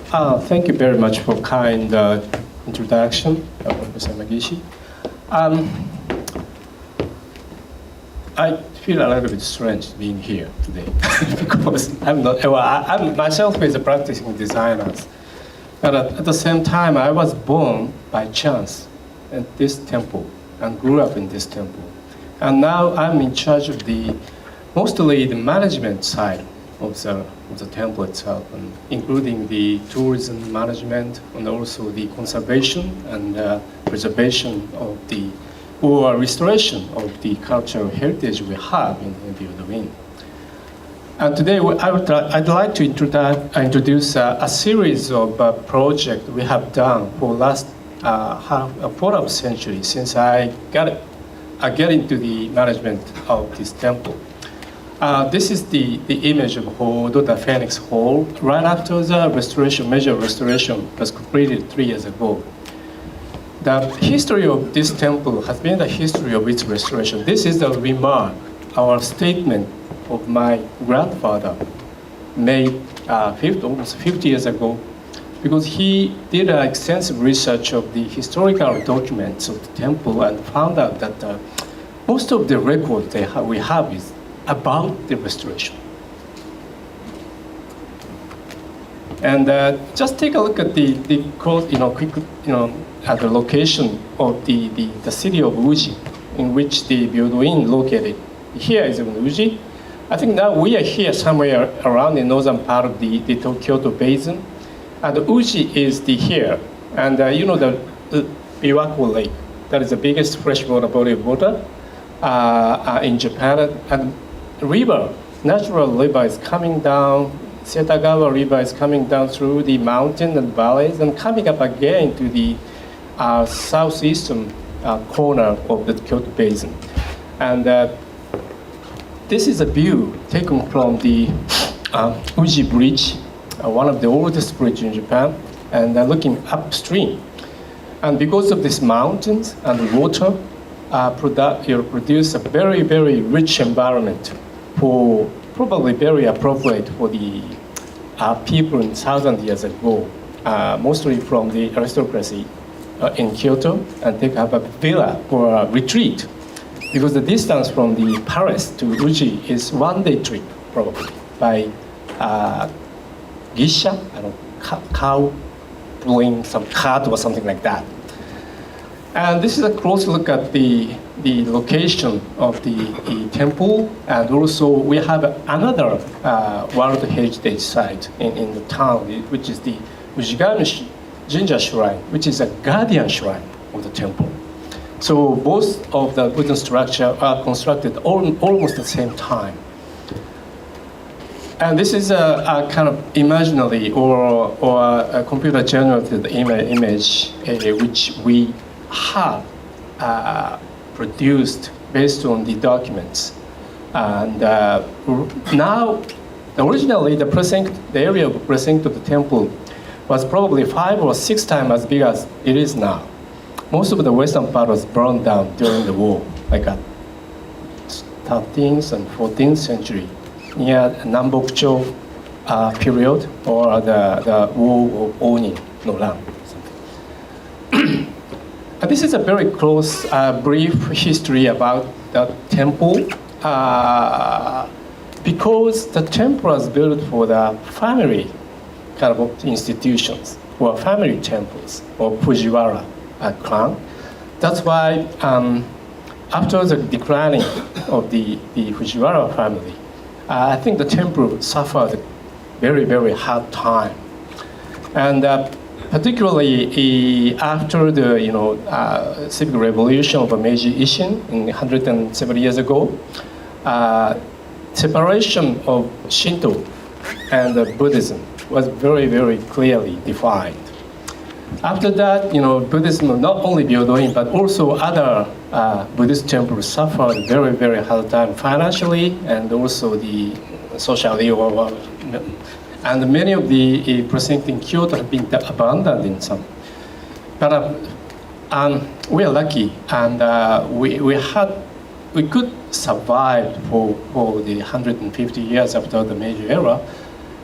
Thank you very much for kind introduction, Professor Magishi. I feel a little bit strange being here today because I'm not. Well, I'm myself is a practicing designer, but at the same time, I was born by chance at this temple and grew up in this temple, and now I'm in charge of mostly the management side of the temple itself, and including the tourism management and also the conservation and preservation of or restoration of the cultural heritage we have in Byodoin. And today I'd like to introduce a series of projects we have done for last quarter of a century since I get into the management of this temple. This is the image of Hodo, the Phoenix Hall, right after the major restoration was completed 3 years ago. The history of this temple has been the history of its restoration. This is the remark, our statement of my grandfather made almost 50 years ago, because he did extensive research of the historical documents of the temple and found out that most of the records we have is about the restoration. And just take a look at the location of the city of Uji, in which the Byodoin located. Here is in Uji. I think now we are here somewhere around the northern part of the Kyoto Basin. And Uji is here. And the Biwako Lake, that is the biggest freshwater body of water in Japan. And river, natural river is coming down. Setagawa River is coming down through the mountains and valleys and coming up again to the southeastern corner of the Kyoto Basin. And this is a view taken from the Uji Bridge, one of the oldest bridges in Japan, and looking upstream. And because of these mountains and water, produce a very, very rich environment for probably very appropriate for the people in 1,000 years ago, mostly from the aristocracy in Kyoto, and they have a villa or a retreat, because the distance from the palace to Uji is 1 day trip, probably, by gisha, cow pulling some cart or something like that. And this is a close look at the location of the temple, and also we have another World Heritage Site in the town, which is the Ujigami Jinja Shrine, which is a guardian shrine of the temple. So both of the wooden structure are constructed almost at the same time. And this is a kind of imaginary or a computer-generated image which we have produced based on the documents. And now, originally, the area of precinct of the temple was probably 5 or 6 times as big as it is now. Most of the western part was burned down during the war, like a 13th and 14th century, near Nambokcho period, or the War of Onin no Ran. This is a very close, brief history about the temple, because the temple was built for the family kind of institutions, or family temples, or Fujiwara clan. That's why after the declining of the Fujiwara family, I think the temple suffered a very, very hard time. And particularly after the civic revolution of Meiji Ishin in 170 years ago, separation of Shinto and Buddhism was very, very clearly defined. After that, Buddhism, not only Byodoin, but also other Buddhist temples suffered very, very hard time financially and also the socially. And many of the precincts in Kyoto have been abandoned in some. But we are lucky, and we could survive for the 150 years after the Meiji era.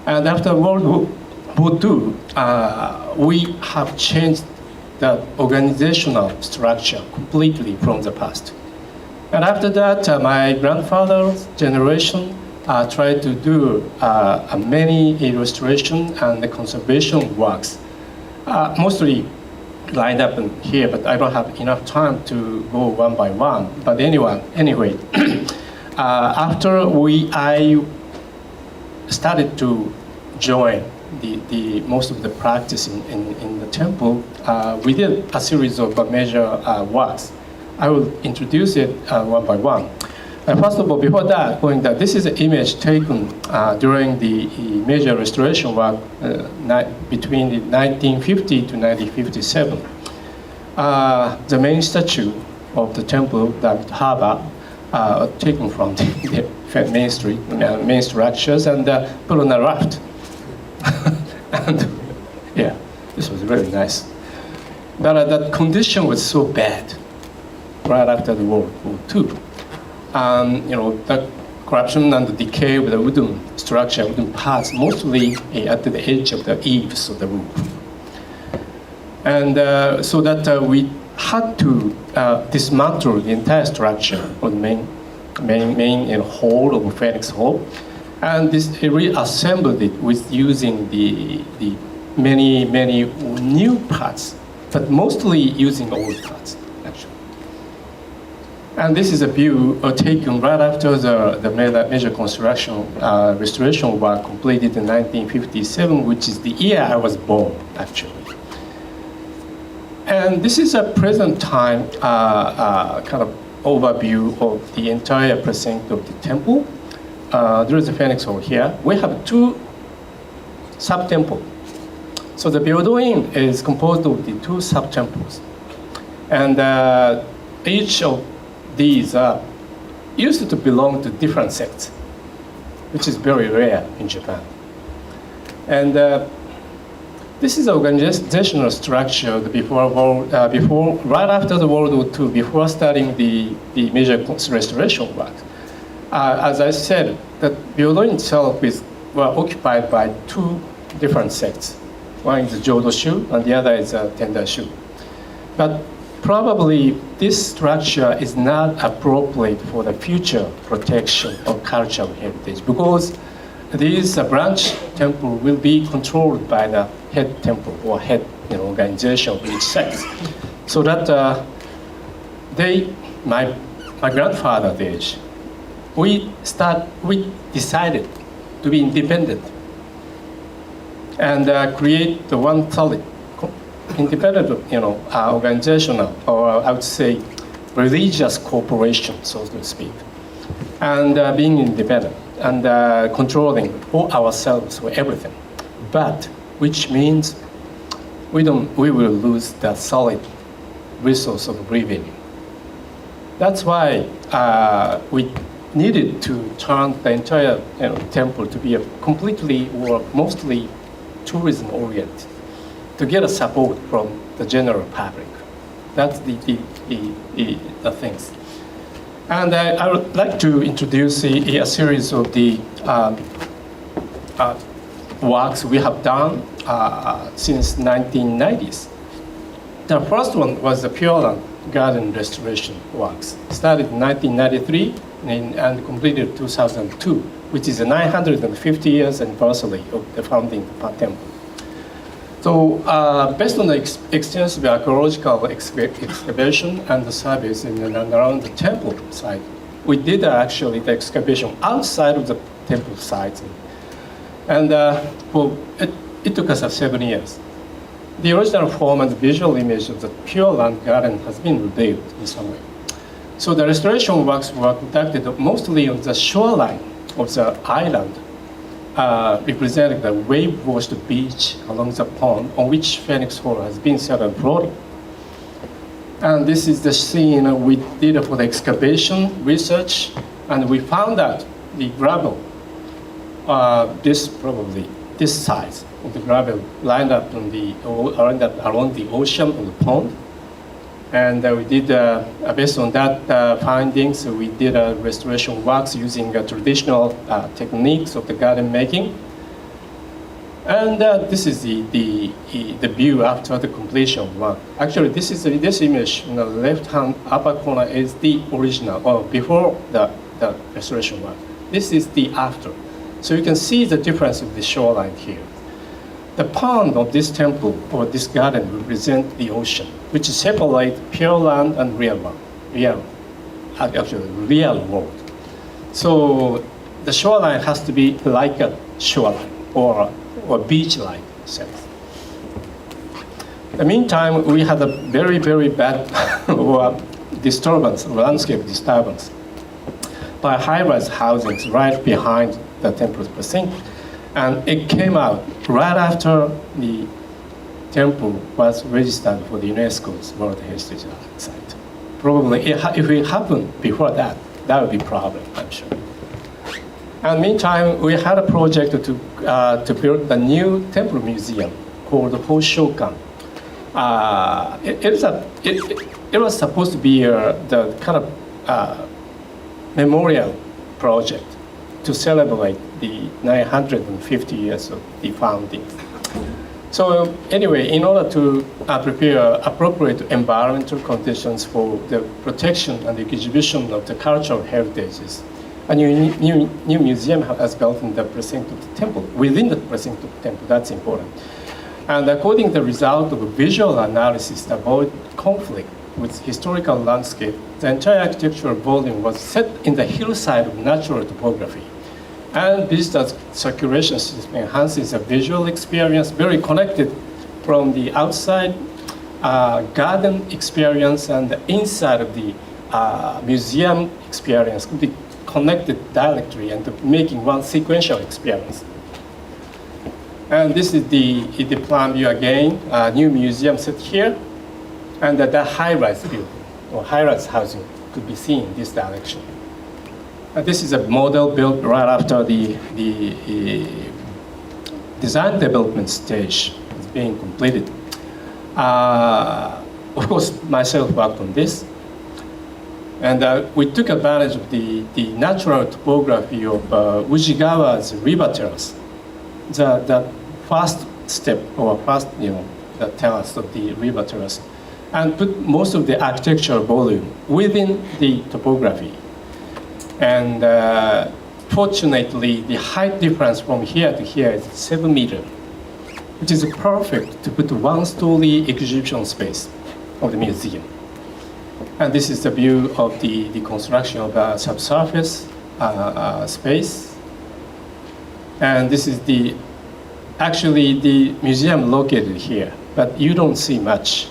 And after World Byodoin, we have changed the organizational structure completely from the past. And after that, my grandfather's generation tried to do many illustration and conservation works, mostly lined up in here, but I don't have enough time to go one by one. But anyway, after I started to join the most of the practice in the temple, we did a series of major works. I will introduce it one by one. First of all, before that, this is an image taken during the major restoration work between the 1950 to 1957. The main statue of the temple, that harbor, taken from the main street, main structures, and put on a raft. And yeah, this was really nice. But the condition was so bad right after the World War II. The corruption and the decay of the wooden structure, wooden parts, mostly at the edge of the eaves of the roof. And so that we had to dismantle the entire structure of the main hall of Phoenix Hall, and reassembled it with using the many new parts, but mostly using old parts, actually. And this is a view taken right after the major construction restoration work completed in 1957, which is the year I was born, actually. And this is a present time kind of overview of the entire precinct of the temple. There is a Phoenix Hall here. We have two sub-temples. So the Byodoin is composed of the two sub-temples. And each of these used to belong to different sects, which is very rare in Japan. And this is the organizational structure before, right after the World War II, before starting the major restoration work. As I said, the Byodoin itself is occupied by two different sects. One is the Jodo-shu, and the other is Tendai-shu. But probably this structure is not appropriate for the future protection of cultural heritage, because these branch temple will be controlled by the head temple or head organization of each sect. So that my grandfather's age, we decided to be independent and create the one solid, independent, organizational, or I would say religious corporation, so to speak, and being independent and controlling for ourselves for everything. But which means we will lose the solid resource of revenue. That's why we needed to turn the entire temple to be a completely or mostly tourism-oriented, to get a support from the general public. That's the things. And I would like to introduce a series of the works we have done since 1990s. The first one was the Pure Land Garden restoration works. Started in 1993 and completed 2002, which is the 950 years anniversary of the founding of the temple. So based on the extensive archaeological excavation and the surveys in and around the temple site, we did actually the excavation outside of the temple site. And it took us 7 years. The original form and the visual image of the Pure Land Garden has been revealed in some way. So the restoration works were conducted mostly on the shoreline of the island, representing the wave-washed beach along the pond on which Phoenix Hall has been set and floating. And this is the scene we did for the excavation research, and we found that the gravel, this size of the gravel lined up on along the ocean or the pond. And we did, based on that findings, we did restoration works using traditional techniques of the garden making. And this is the view after the completion of one. Actually, this image in the left-hand upper corner is the original, or before the restoration one. This is the after. So you can see the difference of the shoreline here. The pond of this temple or this garden represent the ocean, which separate pure land and real land, actually real world. So the shoreline has to be like a shoreline or beach-like sense. In the meantime, we had a very, very bad disturbance, landscape disturbance by high-rise housings right behind the temple's precinct. And it came out right after the temple was registered for the UNESCO's World Heritage Site. Probably, if it happened before that, that would be a problem, I'm sure. And meantime, we had a project to build a new temple museum called Shishukan. It was supposed to be the kind of memorial project to celebrate the 950 years of the founding. So anyway, in order to prepare appropriate environmental conditions for the protection and the exhibition of the cultural heritages, a new museum has built in the precinct of the temple, within the precinct of the temple. That's important. And according to the result of a visual analysis to avoid conflict with historical landscape, the entire architectural volume was set in the hillside of natural topography. And visitor circulation system enhances the visual experience, very connected from the outside garden experience and the inside of the museum experience could be connected directly and making one sequential experience. And this is the plan view again, new museum set here, and the high-rise building or high-rise housing could be seen in this direction. This is a model built right after the design development stage is being completed. Of course, myself worked on this. And we took advantage of the natural topography of Ujigawa's river terrace. The first step or first, the terrace of the river terrace, and put most of the architectural volume within the topography. And fortunately, the height difference from here to here is 7 meters, which is perfect to put one-story exhibition space of the museum. And this is the view of the construction of the subsurface space. And this is actually the museum located here, but you don't see much.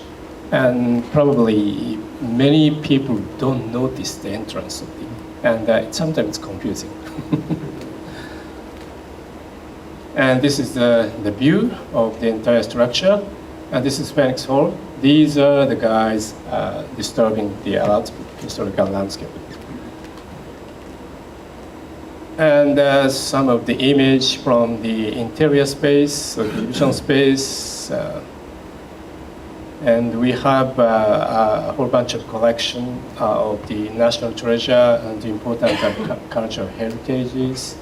And probably many people don't notice the entrance of and sometimes it's confusing. And this is the view of the entire structure. And this is Phoenix Hall. These are the guys disturbing the historical landscape. And some of the image from the interior space, or exhibition space. And we have a whole bunch of collection of the national treasure and the important cultural heritages.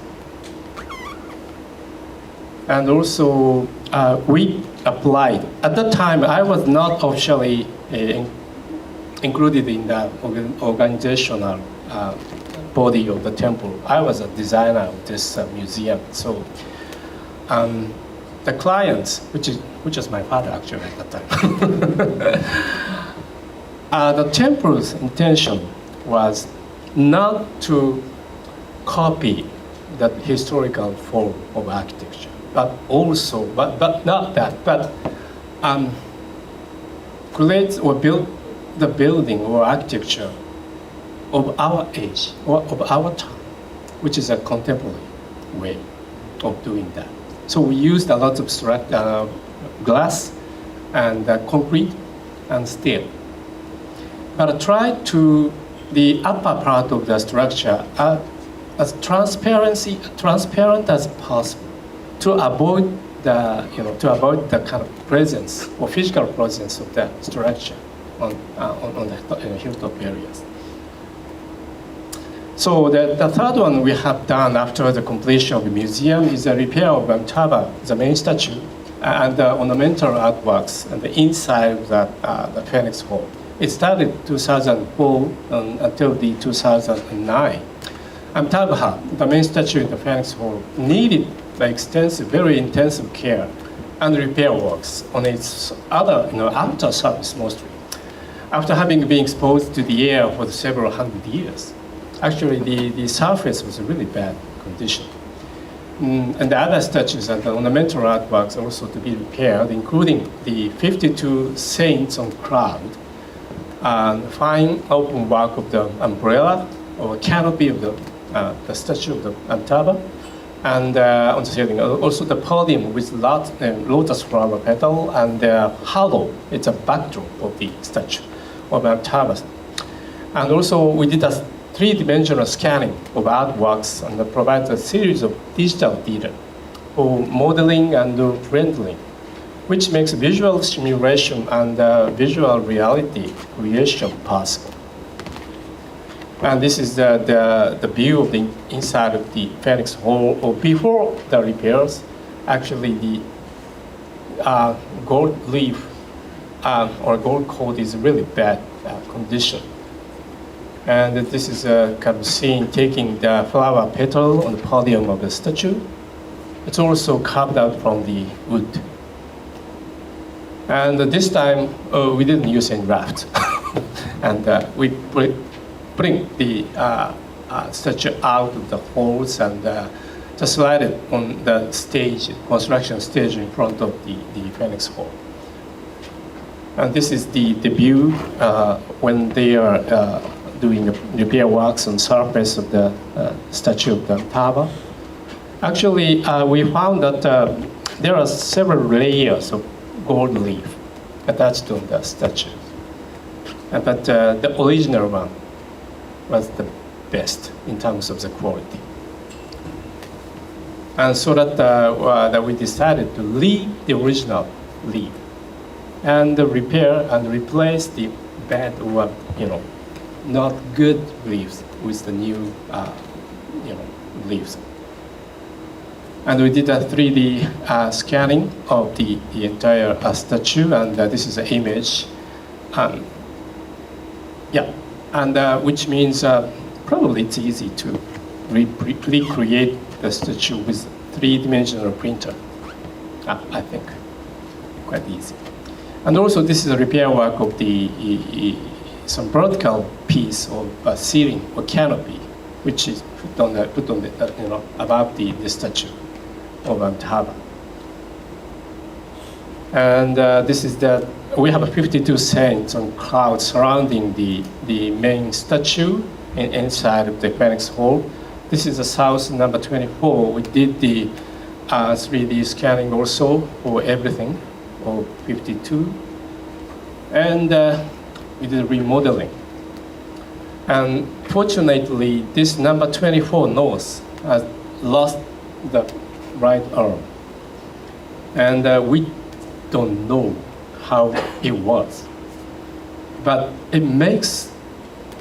And also, we applied. At that time, I was not officially included in the organizational body of the temple. I was a designer of this museum. So the clients, which is my father actually at that time, the temple's intention was not to copy the historical form of architecture, but also, but not that, but create or build the building or architecture of our age or of our time, which is a contemporary way of doing that. So we used a lot of glass and concrete and steel. But I tried to the upper part of the structure as transparent as possible to avoid the kind of presence or physical presence of the structure on the hilltop areas. So the third one we have done after the completion of the museum is the repair of Amitabha, the main statue, and the ornamental artworks and the inside of the Phoenix Hall. It started 2004 until the 2009. Amitabha, the main statue in the Phoenix Hall, needed the extensive, very intensive care and repair works on its other, outer surface mostly. After having been exposed to the air for several hundred years, actually the surface was in really bad condition. And the other statues and the ornamental artworks also to be repaired, including the 52 saints on cloud, and fine open work of the umbrella or canopy of the statue of the Amitabha, and on the ceiling, also the podium with lotus flower petal and the halo. It's a backdrop of the statue of Amitabha. And also we did a three-dimensional scanning of artworks and provided a series of digital data for modeling and rendering, which makes visual simulation and visual reality creation possible. And this is the view of the inside of the Phoenix Hall or before the repairs. Actually, the gold leaf or gold coat is really bad condition. And this is a kind of scene taking the flower petal on the podium of the statue. It's also carved out from the wood. And this time, we didn't use any raft. And we bring the statue out of the halls and just slide it on the stage, construction stage in front of the Phoenix Hall. And this is the view when they are doing repair works on surface of the statue of the Amitabha. Actually, we found that there are several layers of gold leaf attached to the statue. But the original one was the best in terms of the quality. And so that we decided to leave the original leaf and repair and replace the bad or not good leaves with the new leaves. And we did a 3D scanning of the entire statue, and this is an image. Which means probably it's easy to recreate the statue with three-dimensional printer. I think quite easy. And also, this is a repair work of some vertical piece of ceiling or canopy, which is put on above the statue of Amitabha. And this is we have 52 saints on clouds surrounding the main statue inside of the Phoenix Hall. This is the south number 24. We did the 3D scanning also for everything, of 52. And we did remodeling. And fortunately, this number 24 north has lost the right arm. And we don't know how it was. But it makes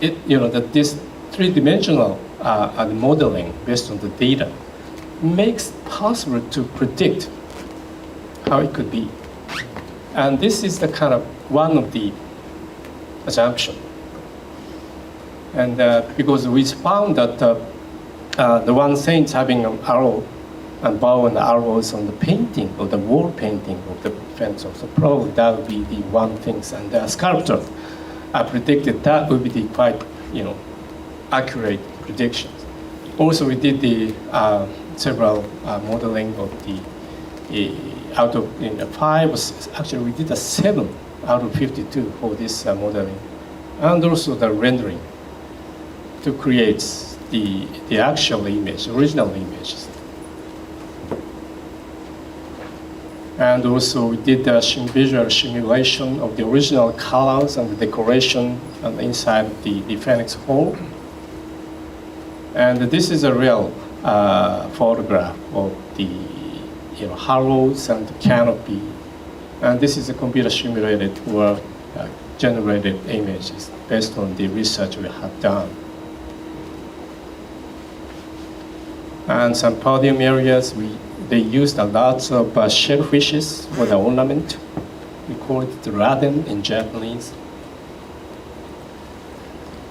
it, that this three-dimensional modeling based on the data makes possible to predict how it could be. And this is the kind of one of the assumption. And because we found that the one saint having an arrow and bow and arrows on the painting, or the wall painting of the fence, so probably that would be the one thing. And the sculptors predicted that would be the quite, accurate predictions. Also, we did the several modeling of the out of 5. Actually, we did a 7 out of 52 for this modeling, and also the rendering to create the actual image, original images. And also we did the visual simulation of the original colors and the decoration on the inside of the Phoenix Hall. And this is a real photograph of the hollows and the canopy. And this is a computer simulated or generated images based on the research we have done. And some podium areas, they used a lot of shellfishes for the ornament. We call it raden in Japanese.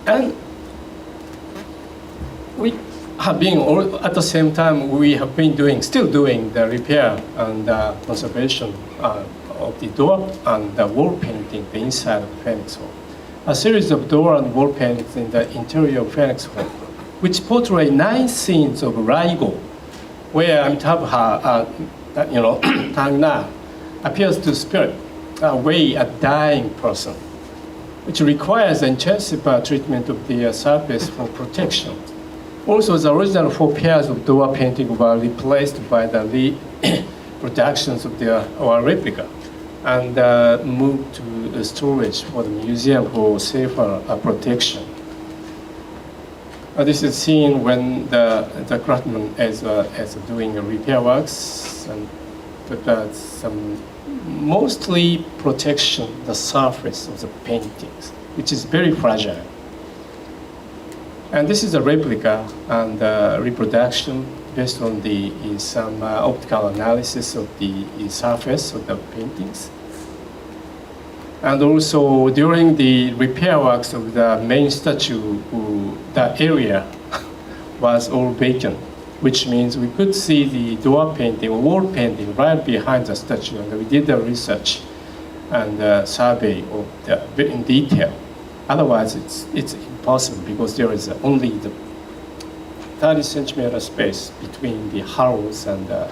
And we have been, at the same time, we have been still doing the repair and conservation of the door and the wall painting, the inside of the Phoenix Hall. A series of door and wall paintings in the interior of Phoenix Hall, which portray 9 scenes of Raigo, where Amitabha, Tangna, appears to spirit away a dying person, which requires intensive treatment of the surface for protection. Also, the original 4 pairs of door painting were replaced by the reproductions of our replica and moved to storage for the museum for safer protection. This is seen when the craftsman is doing repair works and some mostly protection the surface of the paintings, which is very fragile. And this is a replica and reproduction based on some optical analysis of the surface of the paintings. And also during the repair works of the main statue, the area was all vacant, which means we could see the door painting or wall painting right behind the statue. And we did the research and survey of in detail. Otherwise, it's impossible because there is only the 30 centimeter space between the house and the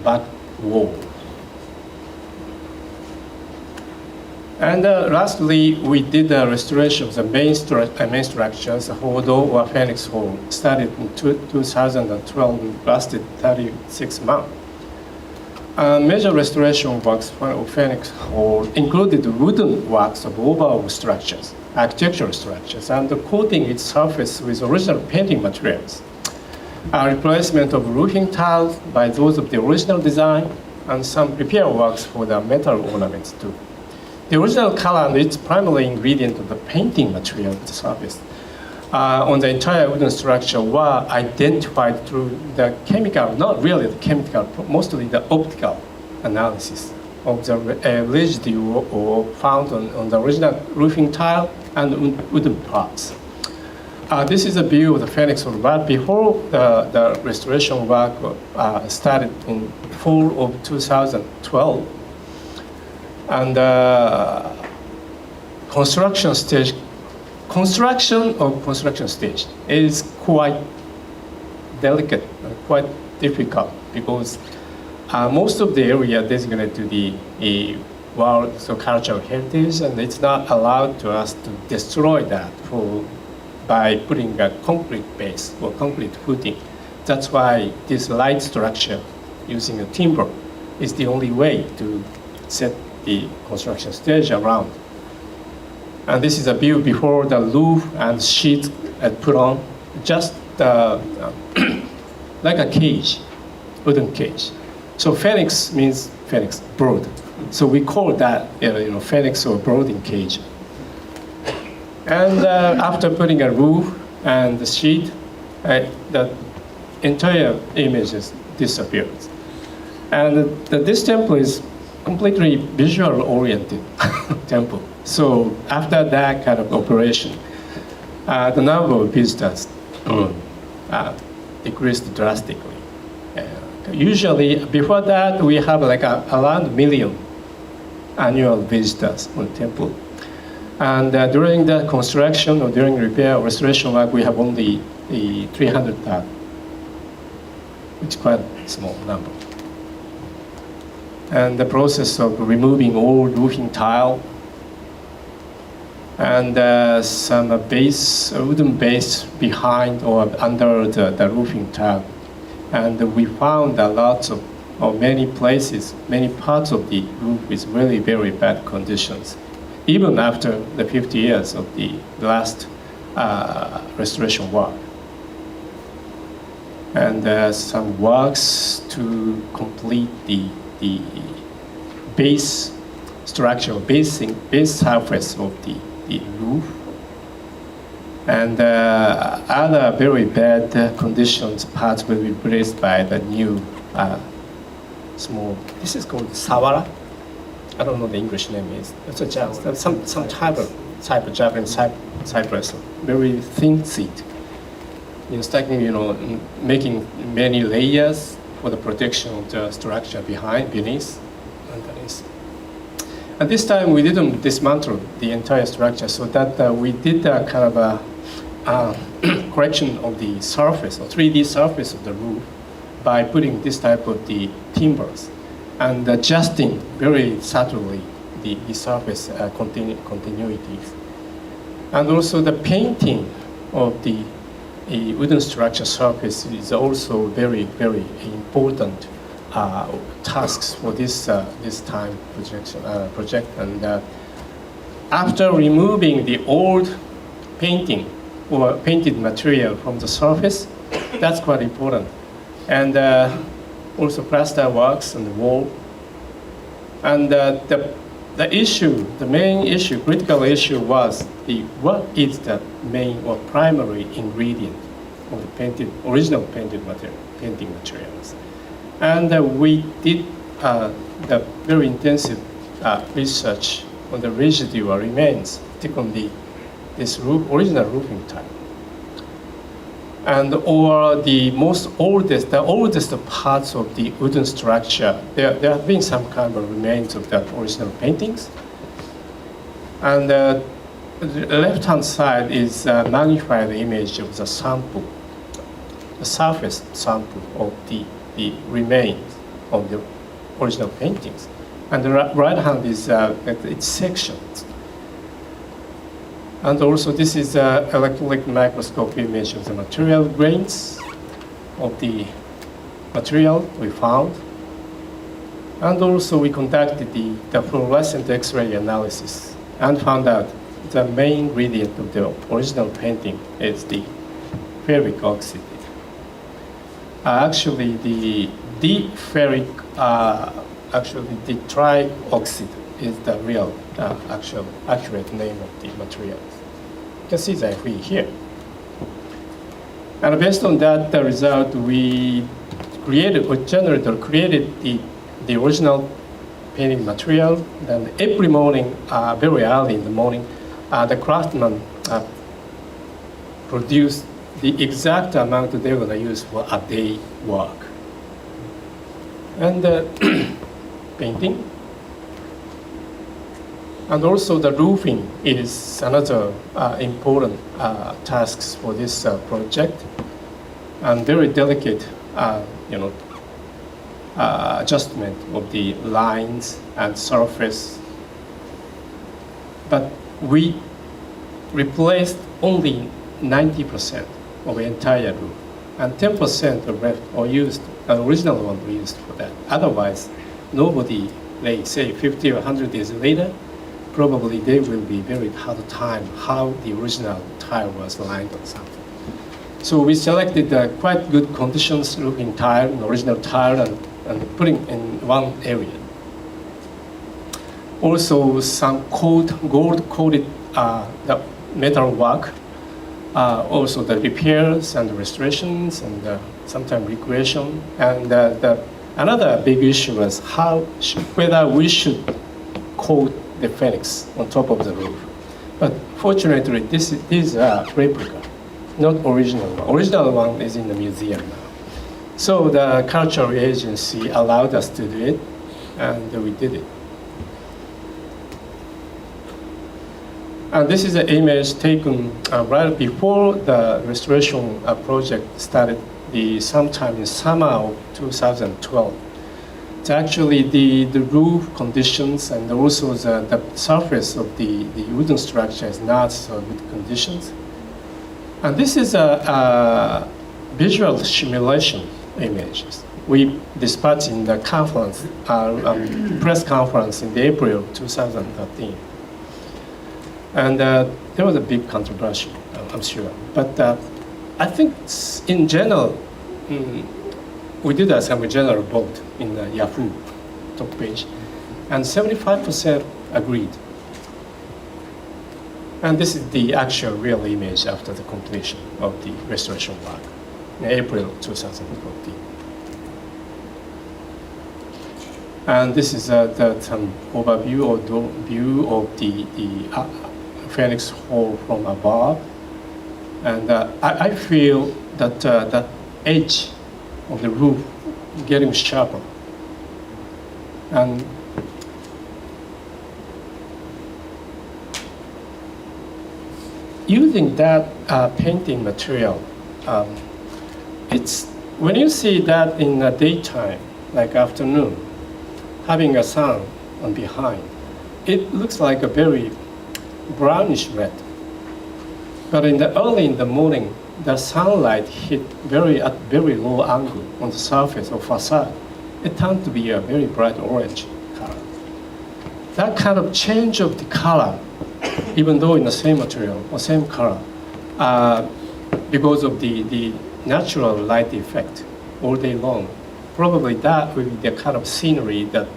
back wall. And lastly, we did the restoration of the main structures, the Hodo or Phoenix Hall, started in 2012 and lasted 36 months. Major restoration works for Phoenix Hall included wooden works of overall structures, architectural structures, and coating its surface with original painting materials. A replacement of roofing tiles by those of the original design, and some repair works for the metal ornaments too. The original color and its primary ingredient of the painting material of the surface on the entire wooden structure were identified through the chemical, not really the chemical, mostly the optical analysis of the residue or found on the original roofing tile and wooden parts. This is a view of the Phoenix Hall, but before the restoration work started in fall of 2012. And construction stage is quite delicate, quite difficult because most of the area designated to the World Cultural Heritage, and it's not allowed to us to destroy that by putting a concrete base or concrete footing. That's why this light structure using a timber is the only way to set the construction stage around. And this is a view before the roof and sheet are put on, just like a cage, wooden cage. So Phoenix means Phoenix, bird. So we call that Phoenix or birding cage. And after putting a roof and the sheet, the entire image disappears. And this temple is completely visual oriented temple. So after that kind of operation, the number of visitors decreased drastically. Usually before that, we have like around 1 million annual visitors on temple. And during the construction or during repair or restoration work, we have only 300,000, which is quite a small number. And the process of removing old roofing tile and some wooden base behind or under the roofing tile. And we found a lot of many places, many parts of the roof with really very bad conditions, even after the 50 years of the last restoration work. And some works to complete the base structure, base surface of the roof. And other very bad conditions parts will be replaced by the new small, this is called sawara. I don't know the English name is. It's a some type of Japanese cypress, very thin seed. Stacking, making many layers for the protection of the structure beneath. And this time we didn't dismantle the entire structure, so that we did a kind of a correction of the surface, or 3D surface of the roof, by putting this type of the timbers and adjusting very subtly the surface continuities. And also the painting of the wooden structure surface is also very, very important tasks for this time project. And after removing the old painting or painted material from the surface, that's quite important. And also plaster works on the wall. And the main issue, critical issue was what is the main or primary ingredient of the original painting materials. And we did the very intensive research on the residual remains, particularly this original roofing type. And or the oldest parts of the wooden structure, there have been some kind of remains of the original paintings. And the left-hand side is a magnified image of the sample, the surface sample of the remains of the original paintings. And the right hand is its sections. And also this is an electron microscope image of the material grains of the material we found. And also we conducted the fluorescent X-ray analysis and found out the main ingredient of the original painting is the ferric oxide. Actually, the ferric, the trioxide is the real accurate name of the materials. You can see that here. And based on that result, we created the original painting material. Then every morning, very early in the morning, the craftsman produced the exact amount that they're going to use for a day work. And painting. And also the roofing is another important task for this project, and very delicate, adjustment of the lines and surface. But we replaced only 90% of the entire roof, and 10% of left or used, the original one we used for that. Otherwise, nobody, say 50 or 100 years later, probably they will be very hard time how the original tile was lined or something. So we selected quite good conditions looking tile, an original tile, and putting in one area. Also some gold-coated the metal work, also the repairs and the restorations and sometimes recreation. And another big issue was whether we should coat the phoenix on top of the roof. But fortunately, these are replica, not original one. Original one is in the museum now. So the cultural agency allowed us to do it, and we did it. And this is an image taken right before the restoration project started, sometime in summer of 2012. It's actually the roof conditions and also the surface of the wooden structure is not so good conditions. And this is a visual simulation images. We dispatched in the conference, press conference in April 2013. And there was a big controversy, I'm sure. But I think in general, we did some general vote in the Yahoo top page, and 75% agreed. And this is the actual real image after the completion of the restoration work in April 2014. And this is some overview or view of the Phoenix Hall from above. And I feel that the edge of the roof getting sharper. And using that painting material, it's when you see that in the daytime, like afternoon, having a sun on behind, it looks like a very brownish red. But early in the morning, the sunlight hit at very low angle on the surface or facade. It turned to be a very bright orange color. That kind of change of the color, even though in the same material or same color, because of the natural light effect all day long, probably that will be the kind of scenery that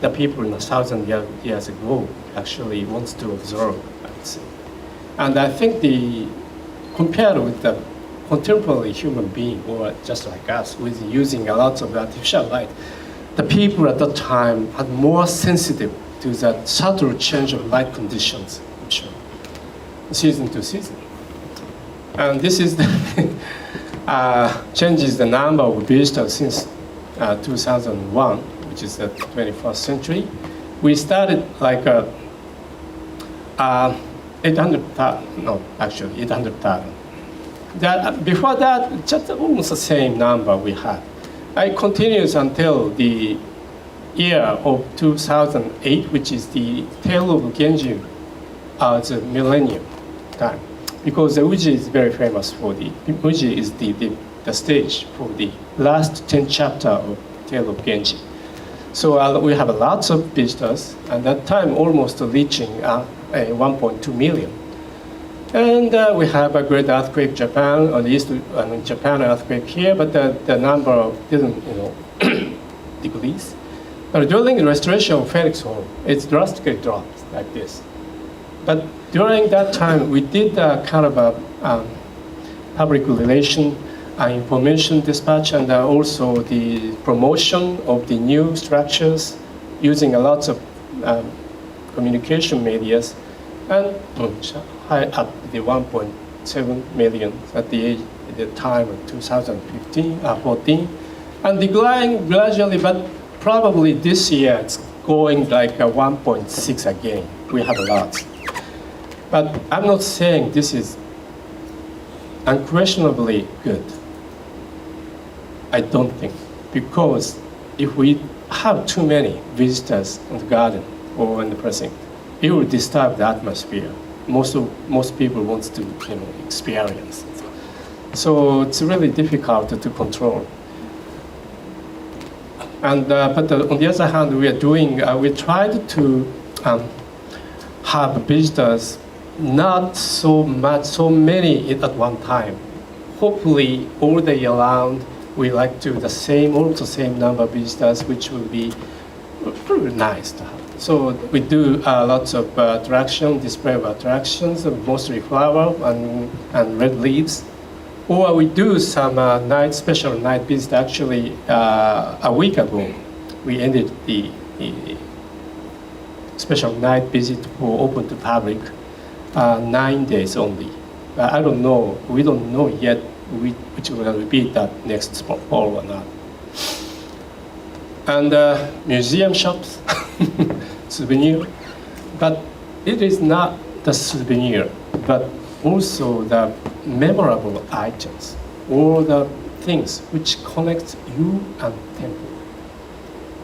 the people in 1,000 years ago actually wants to observe, I would say. And I think compared with the contemporary human being, or just like us, with using a lot of artificial light, the people at that time had more sensitive to that subtle change of light conditions, I'm sure, season to season. And this is the changes the number of visitors since 2001, which is the 21st century. We started like 800,000, no, actually 800,000. Before that, just almost the same number we had. It continues until the year of 2008, which is the tale of Genji, the millennium time. Because the Uji is very famous for Uji is the stage for the last 10 chapter of Tale of Genji. So we have lots of visitors, and that time almost reaching 1.2 million. And we have a great earthquake Japan, or the east, Japan earthquake here, but the number didn't decrease. But during the restoration of Phoenix Hall, it drastically dropped like this. But during that time, we did kind of a public relation, information dispatch, and also the promotion of the new structures using a lot of communication medias, and high up the 1.7 million at the time of 2014, and declining gradually, but probably this year it's going like 1.6 again. We have a lot. But I'm not saying this is unquestionably good. I don't think, because if we have too many visitors in the garden or in the precinct, it will disturb the atmosphere. Most people want to experience it. So it's really difficult to control. And but on the other hand, we tried to have visitors not so many at one time. Hopefully, all day around, we like to almost the same number of visitors, which will be pretty nice to have. So we do lots of display of attractions, mostly flower and red leaves. Or we do some special night visit. Actually, a week ago, we ended the special night visit for open to public, 9 days only. I don't know, we don't know yet which will repeat that next fall or not. And museum shops, souvenir, but it is not the souvenir, but also the memorable items or the things which connect you and temple.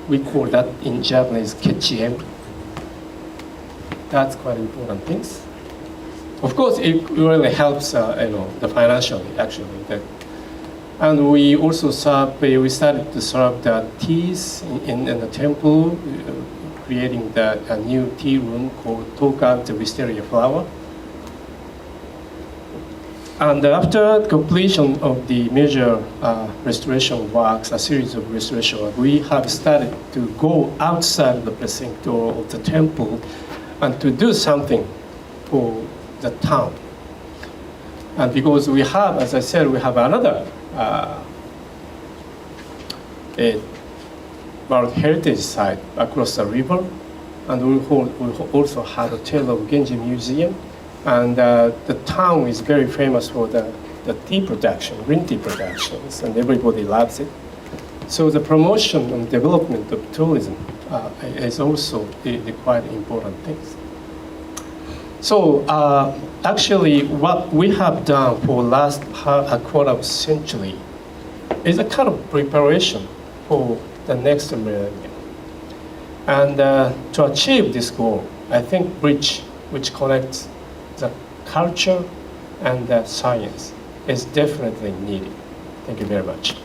We call that in Japanese kechien. That's quite important things. Of course, it really helps, the financially actually. And we also we started to serve the teas in the temple, creating a new tea room called Toka, the Wisteria flower. And after completion of the major restoration works, a series of restoration works, we have started to go outside the precinct or of the temple and to do something for the town. And because we have, as I said, we have another a World Heritage Site across the river, and we also have a Tale of Genji Museum, and the town is very famous for the tea production, green tea productions, and everybody loves it. So the promotion and development of tourism is also the quite important things. So actually, what we have done for last a quarter of century is a kind of preparation for the next millennium. And to achieve this goal, I think bridge which connects the culture and the science is definitely needed. Thank you very much.